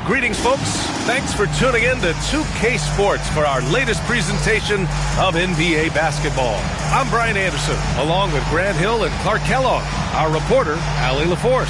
Greetings, folks. Thanks for tuning in to 2K Sports for our latest presentation of NBA basketball. I'm Brian Anderson, along with Grant Hill and Clark Kellogg, our reporter, Allie LaForce.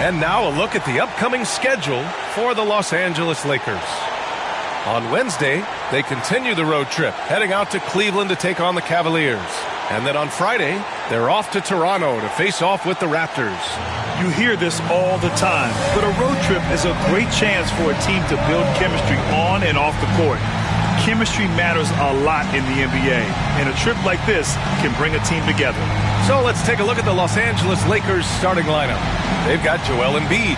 And now a look at the upcoming schedule for the Los Angeles Lakers. On Wednesday, they continue the road trip, heading out to Cleveland to take on the Cavaliers. And then on Friday, they're off to Toronto to face off with the Raptors. You hear this all the time, but a road trip is a great chance for a team to build chemistry on and off the court. Chemistry matters a lot in the NBA, and a trip like this can bring a team together. So let's take a look at the Los Angeles Lakers starting lineup. They've got Joel Embiid.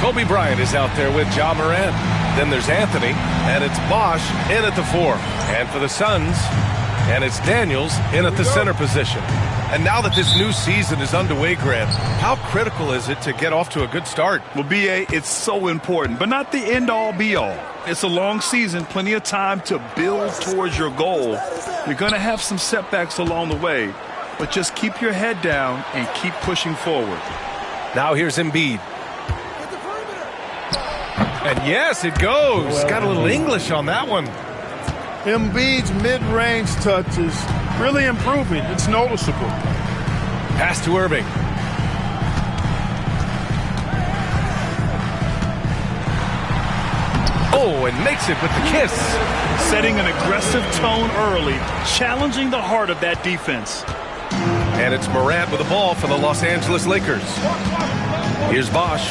Kobe Bryant is out there with Ja Morant. Then there's Anthony, and it's Bosh in at the 4. And for the Suns, and it's Daniels in at the center position. And now that this new season is underway, Grant, how critical is it to get off to a good start? Well, B.A., it's so important, but not the end-all, be-all. It's a long season, plenty of time to build towards your goal. You're going to have some setbacks along the way, but just keep your head down and keep pushing forward. Now here's Embiid. And yes, it goes. Got a little English on that one. Embiid's mid-range touch is really improving. It's noticeable. Pass to Irving. Oh, and makes it with the kiss. Setting an aggressive tone early, challenging the heart of that defense. And it's Morant with the ball for the Los Angeles Lakers. Here's Bosh.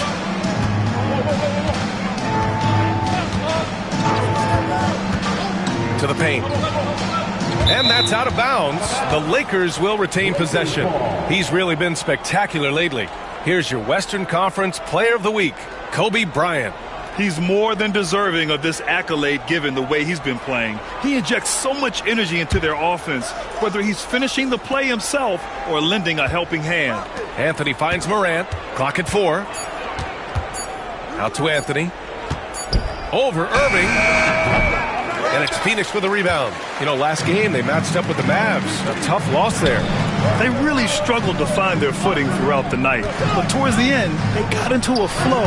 To the paint. And that's out of bounds. The Lakers will retain possession. He's really been spectacular lately. Here's your Western Conference Player of the Week, Kobe Bryant. He's more than deserving of this accolade given the way he's been playing. He injects so much energy into their offense, whether he's finishing the play himself or lending a helping hand. Anthony finds Morant. Clock at 4. Out to Anthony. Over Irving. And it's Phoenix with a rebound. You know, last game they matched up with the Mavs. A tough loss there. They really struggled to find their footing throughout the night. But towards the end, they got into a flow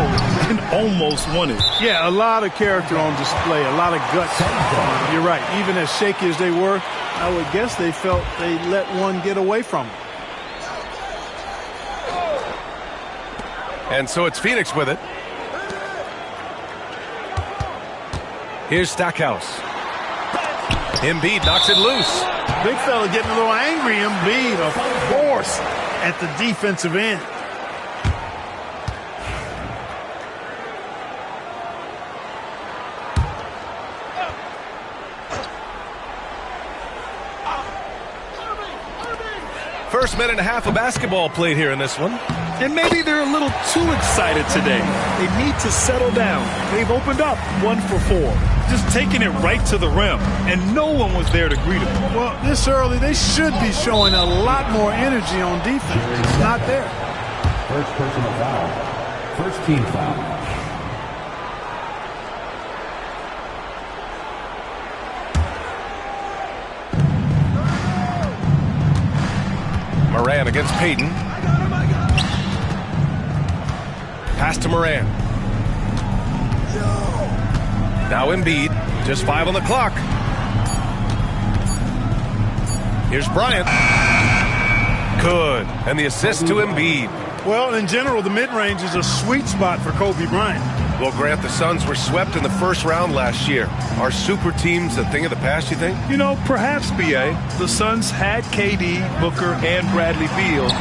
and almost won it. Yeah, a lot of character on display, a lot of guts. You're right. Even as shaky as they were, I would guess they felt they let one get away from them. And so it's Phoenix with it. Here's Stackhouse. Embiid knocks it loose. Big fella getting a little angry. Embiid, of course, at the defensive end. First minute and a half of basketball played here in this one. And maybe they're a little too excited today. They need to settle down. They've opened up 1 for 4. Just taking it right to the rim, and no one was there to greet him. Well, this early, they should be showing a lot more energy on defense. It's not there. First personal foul. First team foul. Morant against Payton. Pass to Morant. Now Embiid, just 5 on the clock. Here's Bryant. Good. And the assist to Embiid. Well, in general, the mid-range is a sweet spot for Kobe Bryant. Well, Grant, the Suns were swept in the first round last year. Are super teams a thing of the past, you think? You know, perhaps, B.A. The Suns had KD, Booker, and Bradley Beal.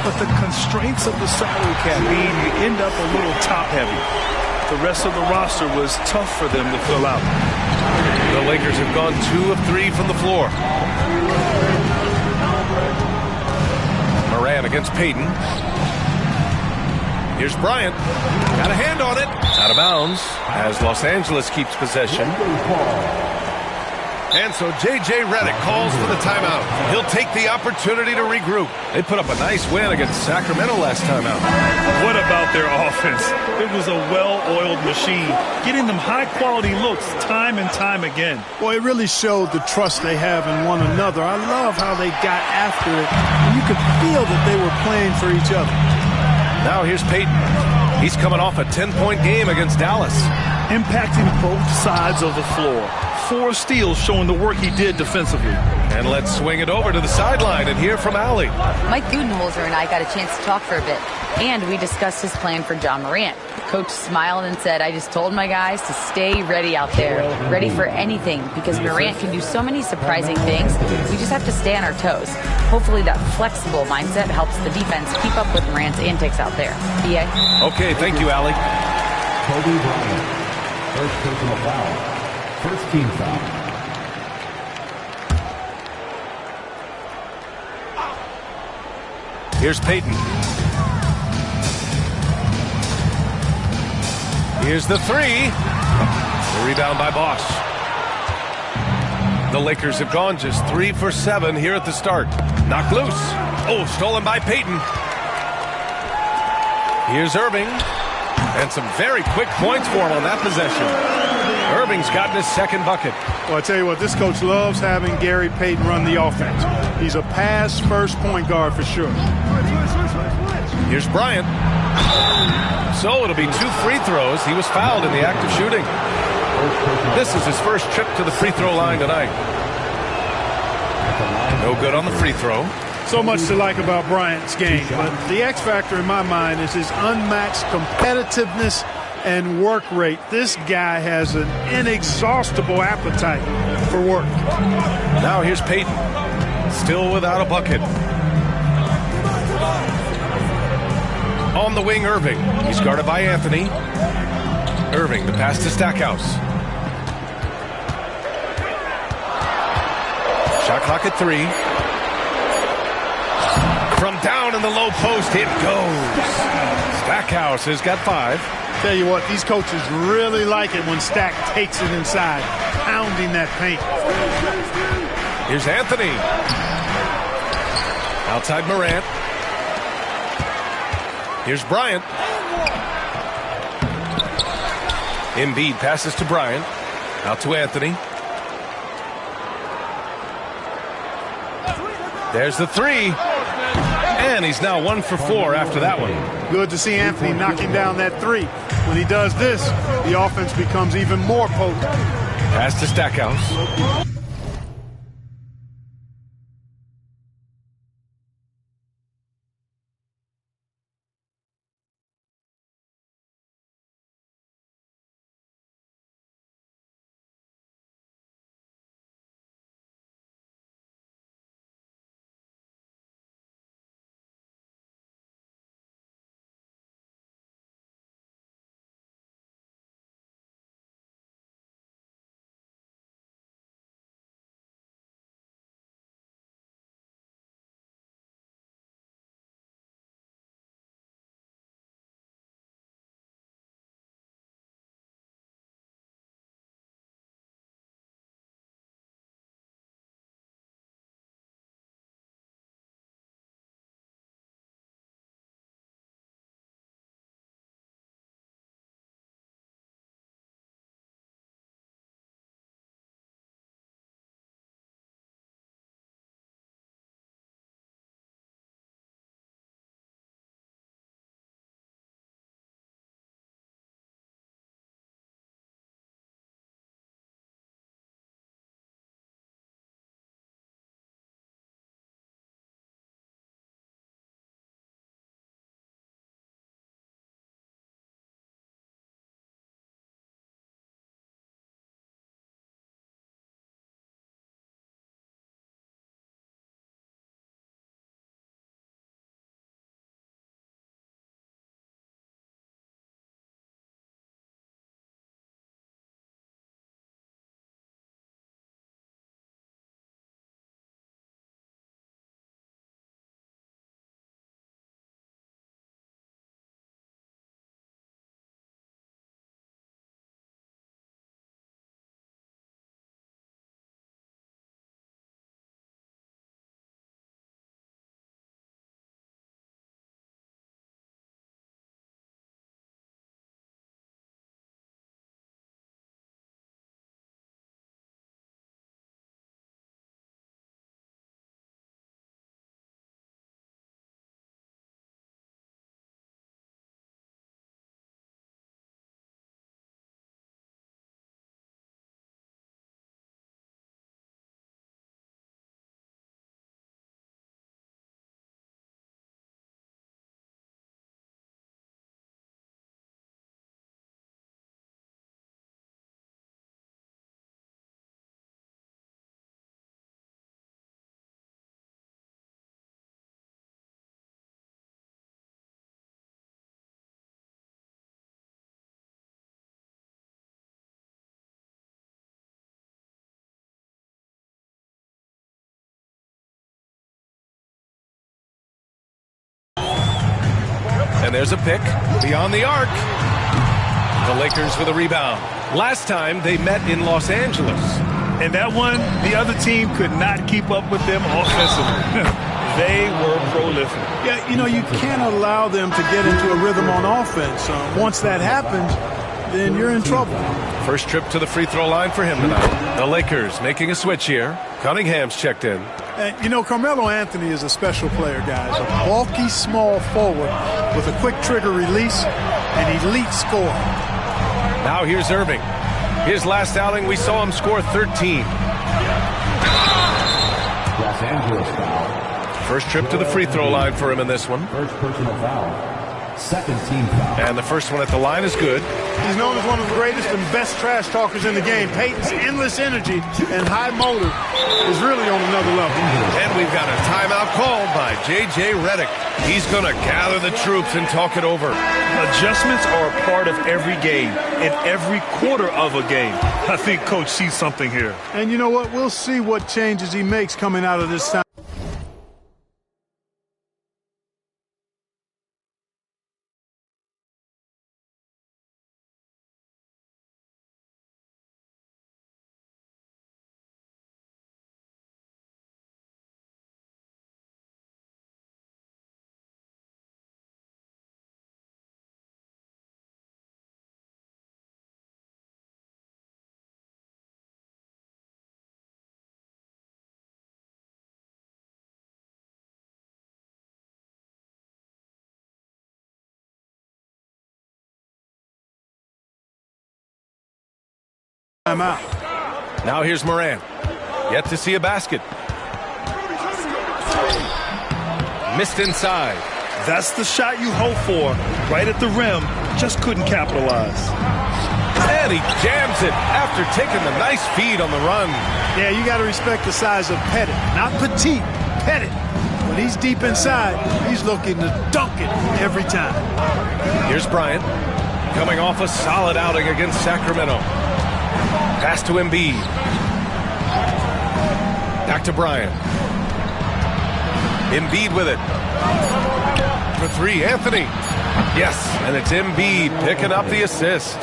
but the constraints of the salary cap mean you end up a little top-heavy. The rest of the roster was tough for them to fill out. The Lakers have gone 2 of 3 from the floor. Morant against Payton. Here's Bryant. Got a hand on it. Out of bounds as Los Angeles keeps possession. And so J.J. Redick calls for the timeout. He'll take the opportunity to regroup. They put up a nice win against Sacramento last time out. What about their offense? It was a well-oiled machine, getting them high-quality looks time and time again. Boy, it really showed the trust they have in one another. I love how they got after it, and you could feel that they were playing for each other. Now here's Payton. He's coming off a 10-point game against Dallas. Impacting both sides of the floor. 4 steals showing the work he did defensively. And let's swing it over to the sideline and hear from Allie. Mike Budenholzer and I got a chance to talk for a bit, and we discussed his plan for John Morant. Coach smiled and said, I just told my guys to stay ready out there, ready for anything, because Morant can do so many surprising things. We just have to stay on our toes. Hopefully that flexible mindset helps the defense keep up with Morant's antics out there. B.A.? Okay, thank you, Allie. Kobe Bryant. First personal foul. First team foul. Here's Payton. Here's the 3. The rebound by Bosch. The Lakers have gone just 3 for 7 here at the start. Knocked loose. Oh, stolen by Payton. Here's Irving. And some very quick points for him on that possession. Irving's gotten his second bucket. Well, I tell you what, this coach loves having Gary Payton run the offense. He's a pass-first point guard for sure. Here's Bryant. So it'll be 2 free throws. He was fouled in the act of shooting. This is his first trip to the free throw line tonight. No good on the free throw. So much to like about Bryant's game, but the X factor in my mind is his unmatched competitiveness and work rate. This guy has an inexhaustible appetite for work. Now here's Payton, still without a bucket. On the wing, Irving. He's guarded by Anthony. Irving, the pass to Stackhouse. Shot clock at 3. From down in the low post, it goes. Stackhouse has got 5. Tell you what, these coaches really like it when Stack takes it inside, pounding that paint. Here's Anthony. Outside Morant. Here's Bryant. Embiid passes to Bryant. Out to Anthony. There's the 3. And he's now 1 for 4 after that one. Good to see Anthony knocking down that 3. When he does this, the offense becomes even more potent. Pass to Stackhouse. And there's a pick beyond the arc. The Lakers with a rebound. Last time they met in Los Angeles. And that one, the other team could not keep up with them offensively. They were prolific. Yeah, you know, you can't allow them to get into a rhythm on offense. Once that happens, then you're in trouble. First trip to the free throw line for him tonight. The Lakers making a switch here. Cunningham's checked in. And, you know, Carmelo Anthony is a special player, guys. A bulky, small forward with a quick trigger release and elite score. Now here's Irving. His last outing, we saw him score 13. Los Angeles foul. First trip to the free throw line for him in this one. First personal foul. Second team foul. And the first one at the line is good. He's known as one of the greatest and best trash talkers in the game. Peyton's endless energy and high motor is really on another level. And we've got a timeout called by J.J. Redick. He's going to gather the troops and talk it over. Adjustments are a part of every game and every quarter of a game. I think Coach sees something here. And you know what? We'll see what changes he makes coming out of this time. Out. Now here's Moran. Yet to see a basket. Missed inside. That's the shot you hope for. Right at the rim. Just couldn't capitalize. And he jams it after taking the nice feed on the run. Yeah, you got to respect the size of Pettit. Not petite, Pettit. When he's deep inside, he's looking to dunk it every time. Here's Bryant. Coming off a solid outing against Sacramento. Pass to Embiid. Back to Bryant. Embiid with it. For three, Anthony. Yes, and it's Embiid picking up the assist.